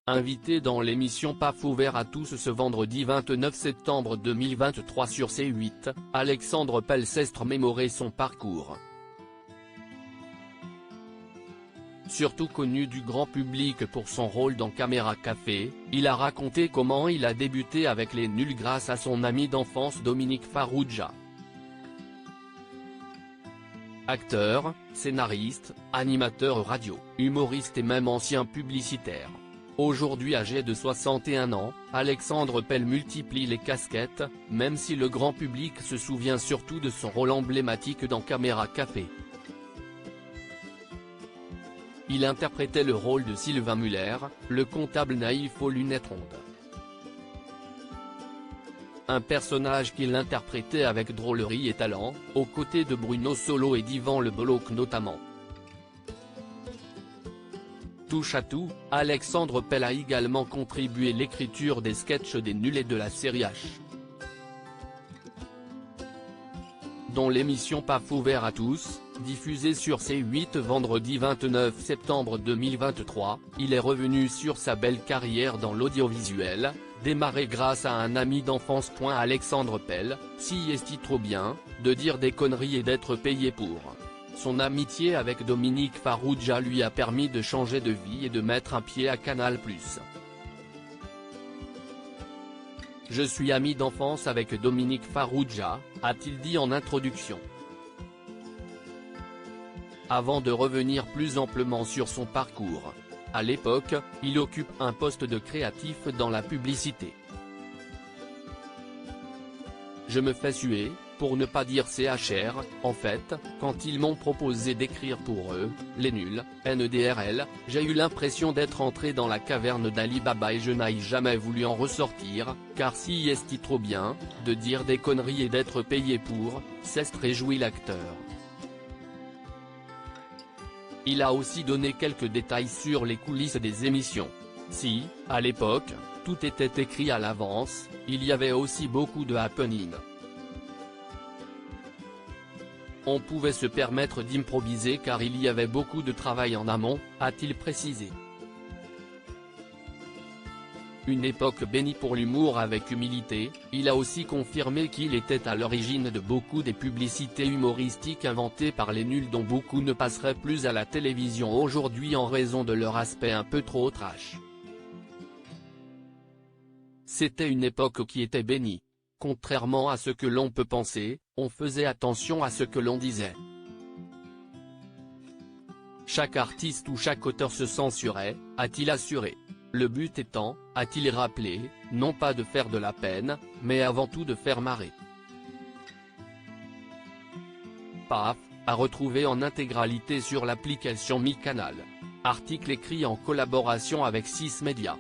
Invité dans l'émission PAF ouvert à tous ce vendredi 29 septembre 2023 sur C8, Alexandre Pelsestre mémorait son parcours. Surtout connu du grand public pour son rôle dans Caméra Café, il a raconté comment il a débuté avec Les Nuls grâce à son ami d'enfance Dominique Farrugia. Acteur, scénariste, animateur radio, humoriste et même ancien publicitaire. Aujourd'hui âgé de 61 ans, Alexandre Pell multiplie les casquettes, même si le grand public se souvient surtout de son rôle emblématique dans Caméra Café. Il interprétait le rôle de Sylvain Muller, le comptable naïf aux lunettes rondes. Un personnage qu'il interprétait avec drôlerie et talent, aux côtés de Bruno Solo et d'Yvan Le Bolloc notamment. Touche à tout, Alexandre Pell a également contribué à l'écriture des sketchs des Nuls et de la série H, dont l'émission PAF ouvert à tous, diffusée sur C8 vendredi 29 septembre 2023, il est revenu sur sa belle carrière dans l'audiovisuel, démarré grâce à un ami d'enfance. Alexandre Pell, si est-il trop bien, de dire des conneries et d'être payé pour. Son amitié avec Dominique Farrugia lui a permis de changer de vie et de mettre un pied à Canal+. Je suis ami d'enfance avec Dominique Farrugia, a-t-il dit en introduction. Avant de revenir plus amplement sur son parcours. À l'époque, il occupe un poste de créatif dans la publicité. Je me fais suer, pour ne pas dire CHR, en fait, quand ils m'ont proposé d'écrire pour eux, Les Nuls, NEDRL, j'ai eu l'impression d'être entré dans la caverne d'Ali Baba et je n'ai jamais voulu en ressortir, car si est-il trop bien, de dire des conneries et d'être payé pour, s'est réjoui l'acteur. Il a aussi donné quelques détails sur les coulisses des émissions. Si, à l'époque, tout était écrit à l'avance, il y avait aussi beaucoup de happening. On pouvait se permettre d'improviser car il y avait beaucoup de travail en amont, a-t-il précisé. Une époque bénie pour l'humour avec humilité, il a aussi confirmé qu'il était à l'origine de beaucoup des publicités humoristiques inventées par les Nuls dont beaucoup ne passeraient plus à la télévision aujourd'hui en raison de leur aspect un peu trop trash. C'était une époque qui était bénie. Contrairement à ce que l'on peut penser, on faisait attention à ce que l'on disait. Chaque artiste ou chaque auteur se censurait, a-t-il assuré. Le but étant, a-t-il rappelé, non pas de faire de la peine, mais avant tout de faire marrer. PAF, à retrouver en intégralité sur l'application Mi Canal. Article écrit en collaboration avec 6 Médias.